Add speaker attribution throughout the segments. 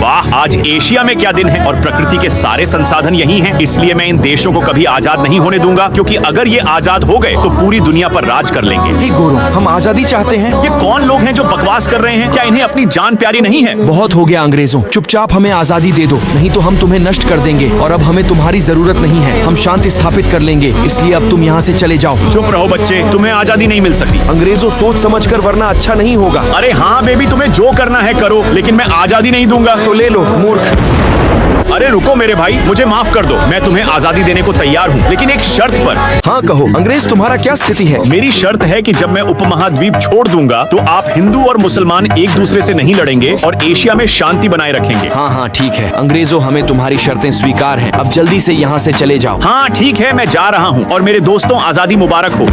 Speaker 1: वाह, आज एशिया में क्या दिन है और प्रकृति के सारे संसाधन यही हैं। इसलिए मैं इन देशों को कभी आजाद नहीं होने दूंगा, क्योंकि अगर ये आजाद हो गए तो पूरी दुनिया पर राज कर लेंगे।
Speaker 2: हे गोरो, हम आजादी चाहते हैं।
Speaker 1: ये कौन लोग हैं जो बकवास कर रहे हैं? क्या इन्हें अपनी जान प्यारी नहीं है?
Speaker 2: बहुत हो गया अंग्रेजों, चुपचाप हमें आजादी दे दो, नहीं तो हम तुम्हें नष्ट कर देंगे। और अब हमें तुम्हारी जरूरत नहीं है, हम शांति स्थापित कर लेंगे, इसलिए अब तुम यहाँ से चले जाओ।
Speaker 1: चुप रहो बच्चे, तुम्हें आजादी नहीं मिल सकती।
Speaker 2: अंग्रेजों, सोच समझकर, वरना अच्छा नहीं होगा।
Speaker 1: अरे हाँ बेबी, तुम्हें जो करना है करो, लेकिन मैं आजादी नहीं दूंगा।
Speaker 2: तो ले लो मूर्ख।
Speaker 1: अरे रुको मेरे भाई, मुझे माफ कर दो। मैं तुम्हें आजादी देने को तैयार हूँ, लेकिन एक शर्त पर।
Speaker 2: हाँ कहो अंग्रेज, तुम्हारा क्या स्थिति है?
Speaker 1: मेरी शर्त है कि जब मैं उपमहाद्वीप छोड़ दूंगा तो आप हिंदू और मुसलमान एक दूसरे से नहीं लड़ेंगे और एशिया में शांति बनाए रखेंगे।
Speaker 2: हाँ हाँ ठीक है अंग्रेजों, हमें तुम्हारी शर्तें स्वीकार हैं। अब जल्दी से यहाँ से चले जाओ।
Speaker 1: हाँ ठीक है, मैं जा रहा हूँ और मेरे दोस्तों आजादी मुबारक हो।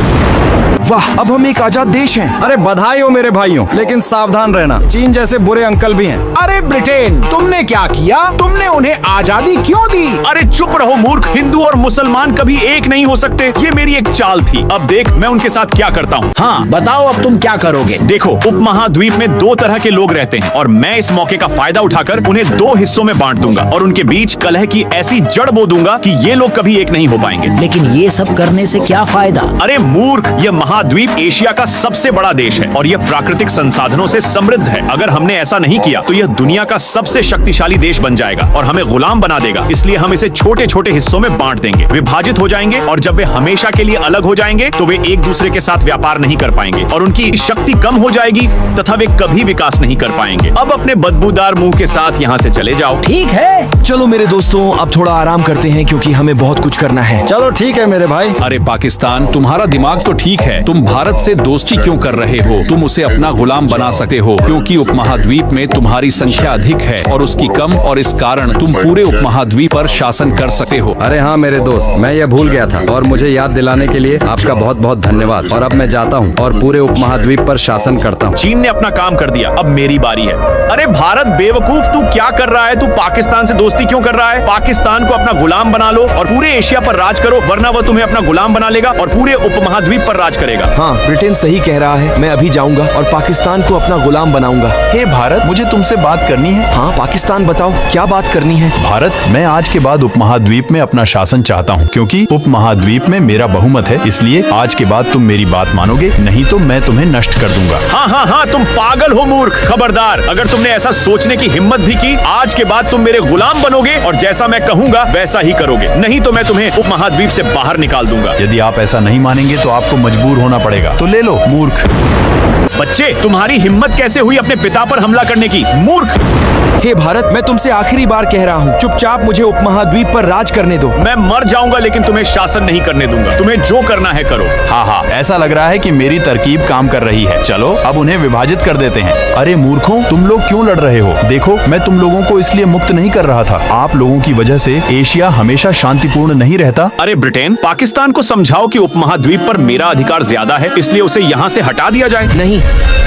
Speaker 2: वाह, अब हम एक आजाद देश हैं।
Speaker 3: अरे बधाई हो मेरे भाइयों, लेकिन सावधान रहना, चीन जैसे बुरे अंकल भी हैं।
Speaker 4: अरे ब्रिटेन, तुमने क्या किया? तुमने उन्हें आजादी क्यों दी?
Speaker 1: अरे चुप रहो मूर्ख, हिंदू और मुसलमान कभी एक नहीं हो सकते। ये मेरी एक चाल थी। अब देख मैं उनके साथ क्या करता हूँ।
Speaker 4: हाँ बताओ, अब तुम क्या करोगे?
Speaker 1: देखो, उपमहाद्वीप में दो तरह के लोग रहते हैं और मैं इस मौके का फायदा उठाकर उन्हें दो हिस्सों में बांट दूंगा और उनके बीच कलह की ऐसी जड़ बो दूंगा कि ये लोग कभी एक नहीं हो पाएंगे।
Speaker 5: लेकिन ये सब करने से क्या फायदा?
Speaker 1: अरे मूर्ख, यह महाद्वीप एशिया का सबसे बड़ा देश है और यह प्राकृतिक संसाधनों से समृद्ध है। अगर हमने ऐसा नहीं किया तो यह दुनिया का सबसे शक्तिशाली देश बन जाएगा और हमें गुलाम बना देगा। इसलिए हम इसे छोटे छोटे हिस्सों में बांट देंगे, विभाजित हो जाएंगे और जब वे हमेशा के लिए अलग हो जाएंगे तो वे एक दूसरे के साथ व्यापार नहीं कर पाएंगे और उनकी शक्ति कम हो जाएगी तथा वे कभी विकास नहीं कर पाएंगे। अब अपने बदबूदार मुंह के साथ यहाँ से चले जाओ।
Speaker 5: ठीक है,
Speaker 2: चलो मेरे दोस्तों, अब थोड़ा आराम करते हैं क्योंकि हमें बहुत कुछ करना है।
Speaker 3: चलो ठीक है मेरे भाई।
Speaker 6: अरे पाकिस्तान, तुम्हारा दिमाग तो ठीक है, तुम भारत से दोस्ती क्यों कर रहे हो? तुम उसे अपना गुलाम बना सकते हो क्योंकि उपमहाद्वीप में तुम्हारी संख्या अधिक है और उसकी कम, और इस कारण तुम पूरे उपमहाद्वीप पर शासन कर सकते हो।
Speaker 3: अरे हाँ मेरे दोस्त, मैं ये भूल गया था और मुझे याद दिलाने के लिए आपका बहुत बहुत धन्यवाद। और अब मैं जाता हूँ और पूरे उपमहाद्वीप पर शासन करता हूँ।
Speaker 1: चीन ने अपना काम कर दिया, अब मेरी बारी है। अरे भारत बेवकूफ, तू क्या कर रहा है? तू पाकिस्तान से दोस्ती क्यों कर रहा है? पाकिस्तान को अपना गुलाम बना लो और पूरे एशिया पर राज करो, वरना वह तुम्हें अपना गुलाम बना लेगा और पूरे उपमहाद्वीप पर राज करेगा।
Speaker 2: हाँ, ब्रिटेन सही कह रहा है। मैं अभी जाऊंगा और पाकिस्तान को अपना गुलाम बनाऊंगा।
Speaker 7: हे भारत, मुझे तुमसे बात करनी है।
Speaker 2: हाँ पाकिस्तान, बताओ क्या बात करनी है?
Speaker 7: भारत, मैं आज के बाद उपमहाद्वीप में अपना शासन चाहता हूँ क्योंकि उपमहाद्वीप में मेरा बहुमत है। इसलिए आज के बाद तुम मेरी बात मानोगे, नहीं तो मैं तुम्हें नष्ट कर दूंगा।
Speaker 1: हाँ हाँ हाँ, तुम पागल हो मूर्ख। खबरदार, अगर तुमने ऐसा सोचने की हिम्मत भी की, आज के बाद तुम मेरे गुलाम बनोगे और जैसा मैं कहूँगा वैसा ही करोगे, नहीं तो मैं तुम्हें उपमहाद्वीप से बाहर निकाल दूंगा।
Speaker 7: यदि आप ऐसा नहीं मानेंगे तो आपको मजबूर होना पड़ेगा। तो ले लो मूर्ख।
Speaker 1: बच्चे, तुम्हारी हिम्मत कैसे हुई अपने पिता पर हमला करने की? मूर्ख।
Speaker 2: हे भारत, मैं तुमसे आखिरी बार कह रहा हूँ, चुपचाप मुझे उपमहाद्वीप पर राज करने दो।
Speaker 1: मैं मर जाऊंगा लेकिन तुम्हें शासन नहीं करने दूंगा। तुम्हें जो करना है करो।
Speaker 7: हाँ हाँ, ऐसा लग रहा है कि मेरी तरकीब काम कर रही है। चलो अब उन्हें विभाजित कर देते हैं। अरे मूर्खों, तुम लोग क्यों लड़ रहे हो? देखो, मैं तुम लोगों को इसलिए मुक्त नहीं कर रहा था। आप लोगों की वजह से एशिया हमेशा शांतिपूर्ण नहीं रहता।
Speaker 1: अरे ब्रिटेन, पाकिस्तान को समझाओ कि उपमहाद्वीप पर मेरा अधिकार ज्यादा है, इसलिए उसे यहाँ से हटा दिया जाए।
Speaker 2: नहीं,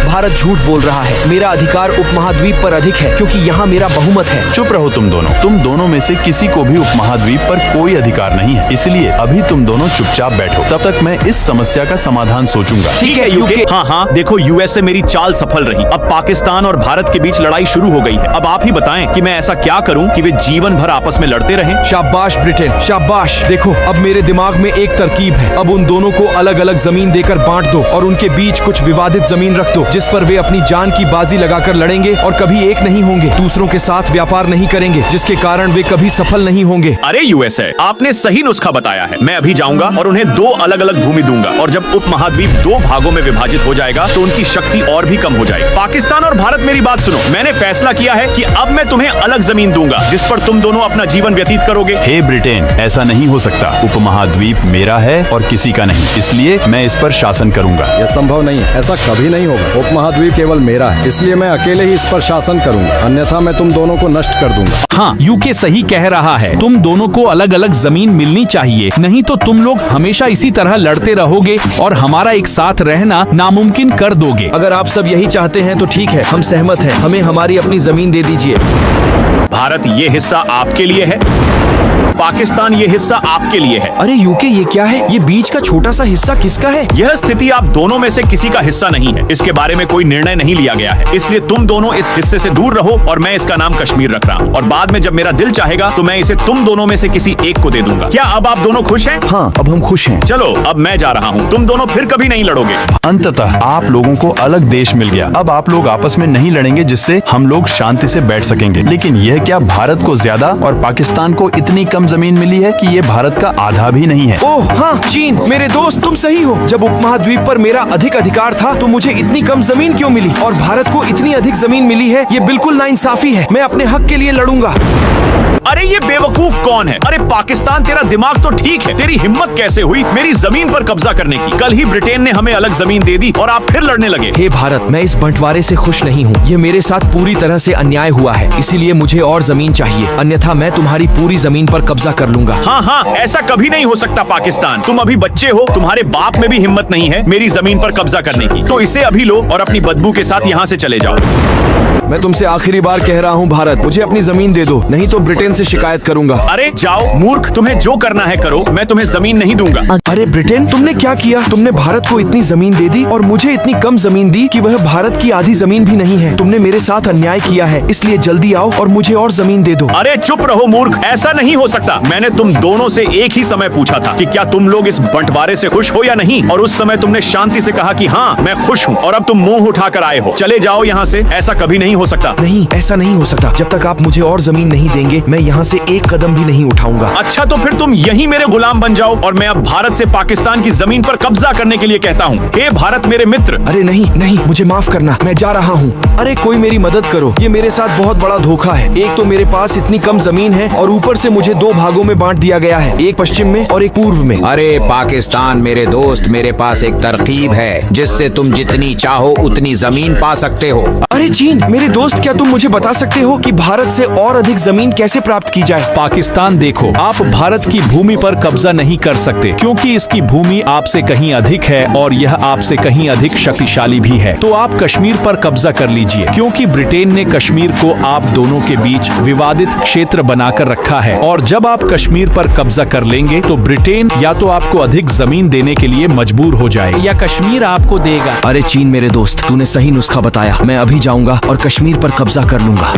Speaker 2: भारत झूठ बोल रहा है। मेरा अधिकार उपमहाद्वीप पर अधिक है क्योंकि यहाँ मेरा बहुमत है।
Speaker 7: चुप रहो तुम दोनों में से किसी को भी उपमहाद्वीप पर कोई अधिकार नहीं है। इसलिए अभी तुम दोनों चुपचाप बैठो, तब तक मैं इस समस्या का समाधान सोचूंगा।
Speaker 1: ठीक है यूके। हाँ हाँ, देखो यूएस से मेरी चाल सफल रही। अब पाकिस्तान और भारत के बीच लड़ाई शुरू हो गई है। अब आप ही बताएं कि मैं ऐसा क्या करूं कि वे जीवन भर आपस में लड़ते रहें।
Speaker 2: शाबाश ब्रिटेन, शाबाश। देखो, अब मेरे दिमाग में एक तरकीब है। अब उन दोनों को अलग अलग जमीन देकर बांट दो और उनके बीच कुछ विवादित जमीन रख दो जिस पर वे अपनी जान की बाजी लगाकर लड़ेंगे और कभी एक नहीं होंगे, दूसरों के साथ व्यापार नहीं करेंगे, जिसके कारण वे कभी सफल नहीं होंगे।
Speaker 1: अरे यूएसए, आपने सही नुस्खा बताया है। मैं अभी जाऊंगा और उन्हें दो अलग अलग भूमि दूंगा और जब उपमहाद्वीप दो भागों में विभाजित हो जाएगा तो उनकी शक्ति और भी कम हो जाएगी। पाकिस्तान और भारत, मेरी बात सुनो। मैंने फैसला किया है कि अब मैं तुम्हें अलग जमीन दूंगा जिस पर तुम दोनों अपना जीवन व्यतीत करोगे।
Speaker 7: हे ब्रिटेन, ऐसा नहीं हो सकता। उपमहाद्वीप मेरा है और किसी का नहीं, इसलिए मैं इस पर शासन करूंगा।
Speaker 3: यह संभव नहीं है, ऐसा कभी नहीं होगा। उपमहाद्वीप केवल मेरा है, इसलिए मैं अकेले ही इस पर शासन करूंगा, अन्यथा मैं तुम दोनों को नष्ट कर दूंगा।
Speaker 6: हाँ, यूके सही कह रहा है। तुम दोनों को अलग अलग जमीन मिलनी चाहिए, नहीं तो तुम लोग हमेशा इसी तरह लड़ते रहोगे और हमारा एक साथ रहना नामुमकिन कर दोगे।
Speaker 2: अगर आप सब यही चाहते हैं तो ठीक है, हम सहमत हैं। हमें हमारी अपनी जमीन दे दीजिए।
Speaker 1: भारत, ये हिस्सा आपके लिए है। पाकिस्तान ये हिस्सा आपके लिए है।
Speaker 2: अरे यूके, ये क्या है? ये बीच का छोटा सा हिस्सा किसका है?
Speaker 1: यह स्थिति आप दोनों में से किसी का हिस्सा नहीं है। इसके बारे में कोई निर्णय नहीं लिया गया है, इसलिए तुम दोनों इस हिस्से से दूर रहो और मैं इसका नाम कश्मीर रख रहा हूँ। और बाद में जब मेरा दिल चाहेगा तो मैं इसे तुम दोनों में से किसी एक को दे दूंगा। क्या अब आप दोनों खुश हैं?
Speaker 2: हाँ, अब हम खुश हैं।
Speaker 1: चलो अब मैं जा रहा हूँ, तुम दोनों फिर कभी नहीं लड़ोगे।
Speaker 7: अंततः आप लोगों को अलग देश मिल गया। अब आप लोग आपस में नहीं लड़ेंगे, जिससे हम लोग शांति से बैठ सकेंगे। लेकिन यह क्या भारत को ज्यादा और पाकिस्तान को इतनी कम जमीन मिली है कि ये भारत का आधा भी नहीं है।
Speaker 2: ओह हाँ चीन, मेरे दोस्त तुम सही हो। जब उपमहाद्वीप पर मेरा अधिक अधिकार था तो मुझे इतनी कम जमीन क्यों मिली? और भारत को इतनी अधिक जमीन मिली है, ये बिल्कुल नाइंसाफी है। मैं अपने हक के लिए लड़ूंगा।
Speaker 1: अरे ये बेवकूफ कौन है? अरे पाकिस्तान, तेरा दिमाग तो ठीक है, तेरी हिम्मत कैसे हुई मेरी जमीन पर कब्जा करने की? कल ही ब्रिटेन ने हमें अलग जमीन दे दी और आप फिर लड़ने लगे।
Speaker 2: हे भारत, मैं इस बंटवारे से खुश नहीं हूँ। ये मेरे साथ पूरी तरह से अन्याय हुआ है, इसीलिए मुझे और जमीन चाहिए, अन्यथा मैं तुम्हारी पूरी जमीन पर कब्जा कर लूंगा।
Speaker 1: हाँ हाँ, ऐसा कभी नहीं हो सकता पाकिस्तान। तुम अभी बच्चे हो, तुम्हारे बाप में भी हिम्मत नहीं है मेरी जमीन पर कब्जा करने की। तो इसे अभी लो और अपनी बदबू के साथ यहाँ से चले जाओ।
Speaker 2: मैं तुमसे आखिरी बार कह रहा हूँ भारत, मुझे अपनी जमीन दे दो, नहीं तो ब्रिटेन से शिकायत करूंगा।
Speaker 1: अरे जाओ मूर्ख, तुम्हें जो करना है करो, मैं तुम्हें जमीन नहीं दूंगा।
Speaker 2: अरे ब्रिटेन, तुमने क्या किया? तुमने भारत को इतनी जमीन दे दी और मुझे इतनी कम जमीन दी कि वह भारत की आधी जमीन भी नहीं है। तुमने मेरे साथ अन्याय किया है, इसलिए जल्दी आओ और मुझे और जमीन दे दो।
Speaker 1: अरे चुप रहो मूर्ख, ऐसा नहीं हो सकता। मैंने तुम दोनों से एक ही समय पूछा था कि क्या तुम लोग इस बंटवारे से खुश हो या नहीं, और उस समय तुमने शांति से कहा कि हाँ मैं खुश हूँ, और अब तुम मुंह उठाकर आए हो। चले जाओ यहाँ से, ऐसा कभी नहीं हो सकता।
Speaker 2: नहीं, ऐसा नहीं हो सकता। जब तक आप मुझे और जमीन नहीं देंगे, मैं यहाँ से एक कदम भी नहीं उठाऊंगा।
Speaker 1: अच्छा तो फिर तुम यही मेरे गुलाम बन जाओ और मैं अब भारत से पाकिस्तान की जमीन पर कब्जा करने के लिए कहता हूँ। हे भारत मेरे मित्र।
Speaker 2: अरे नहीं नहीं, मुझे माफ करना, मैं जा रहा हूँ। अरे कोई मेरी मदद करो, ये मेरे साथ बहुत बड़ा धोखा है। एक तो मेरे पास इतनी कम जमीन है और ऊपर से मुझे दो भागों में बांट दिया गया है, एक पश्चिम में और एक पूर्व में।
Speaker 8: अरे पाकिस्तान मेरे दोस्त, मेरे पास एक तरकीब है जिससे तुम जितनी चाहो उतनी जमीन पा सकते हो।
Speaker 2: अरे चीन मेरे दोस्त, क्या तुम मुझे बता सकते हो कि भारत से और अधिक जमीन कैसे प्राप्त की जाए?
Speaker 6: पाकिस्तान देखो, आप भारत की भूमि पर कब्जा नहीं कर सकते क्योंकि इसकी भूमि आपसे कहीं अधिक है और यह आपसे कहीं अधिक शक्तिशाली भी है। तो आप कश्मीर पर कब्जा कर लीजिए, क्योंकि ब्रिटेन ने कश्मीर को आप दोनों के बीच विवादित क्षेत्र बनाकर रखा है। और जब आप कश्मीर पर कब्जा कर लेंगे तो ब्रिटेन या तो आपको अधिक जमीन देने के लिए मजबूर हो जाएगा या कश्मीर आपको देगा।
Speaker 2: अरे चीन मेरे दोस्त, तूने सही नुस्खा बताया। मैं अभी जाऊंगा और कश्मीर पर कब्जा कर लूंगा।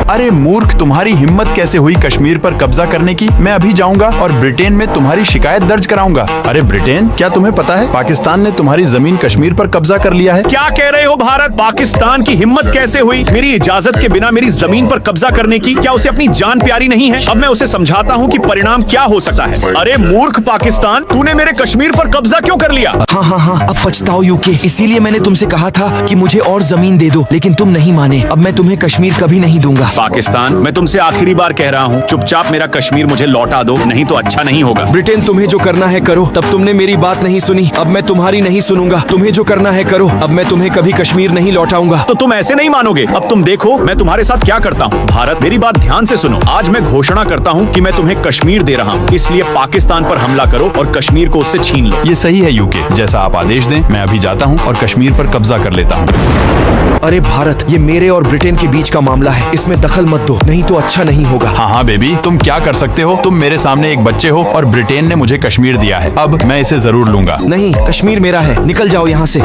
Speaker 7: अरे मूर्ख, तुम्हारी हिम्मत कैसे हुई कश्मीर पर कब्जा करने की? मैं अभी जाऊंगा और ब्रिटेन में तुम्हारी शिकायत दर्ज कराऊंगा। अरे ब्रिटेन, क्या तुम्हें पता है पाकिस्तान ने तुम्हारी जमीन कश्मीर पर कब्जा कर लिया है?
Speaker 1: क्या कह रहे हो भारत? पाकिस्तान की हिम्मत कैसे हुई मेरी इजाजत के बिना मेरी जमीन पर कब्जा करने की? क्या उसे अपनी जान प्यारी नहीं है? अब मैं उसे समझाता हूँ कि परिणाम क्या हो सकता है। अरे मूर्ख पाकिस्तान, तूने मेरे कश्मीर पर कब्जा क्यों कर लिया?
Speaker 2: हाँ हाँ हाँ, अब पछताओ यूके। इसीलिए मैंने तुमसे कहा था कि मुझे और जमीन दे दो, लेकिन तुम नहीं माने। अब मैं तुम्हें कश्मीर कभी नहीं दूंगा।
Speaker 1: पाकिस्तान, मैं तुमसे आखिरी बार कह रहा हूँ, चुपचाप मेरा कश्मीर मुझे लौटा दो, नहीं तो अच्छा नहीं होगा।
Speaker 2: ब्रिटेन, तुम्हें जो करना है करो। तब तुमने मेरी बात नहीं सुनी, अब मैं तुम्हारी नहीं सुनूंगा। तुम्हें जो करना है करो, अब मैं तुम्हें कभी कश्मीर नहीं लौटाऊंगा।
Speaker 1: तो तुम ऐसे नहीं मानोगे। अब तुम देखो मैं तुम्हारे साथ क्या करता हूँ। भारत, मेरी बात ध्यान से सुनो। आज मैं घोषणा करता हूँ कि मैं तुम्हें कश्मीर दे रहा हूँ, इसलिए पाकिस्तान पर हमला करो और कश्मीर को उससे छीन लो।
Speaker 7: ये सही है यूके, जैसा आप आदेश दें। मैं अभी जाता हूँ और कश्मीर पर कब्जा कर लेता हूँ।
Speaker 2: अरे भारत, ये मेरे और ब्रिटेन के बीच का मामला है, इसमें दखल मत दो, नहीं तो अच्छा नहीं होगा।
Speaker 7: हाँ हाँ बेबी, तुम क्या कर सकते हो? तुम मेरे सामने एक बच्चे हो और ब्रिटेन ने मुझे कश्मीर दिया है। अब मैं इसे जरूर लूंगा।
Speaker 2: नहीं, कश्मीर मेरा है, निकल जाओ यहाँ से।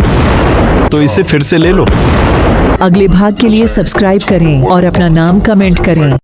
Speaker 7: तो इसे फिर से ले लो।
Speaker 9: अगले भाग के लिए सब्सक्राइब करें और अपना नाम कमेंट करें।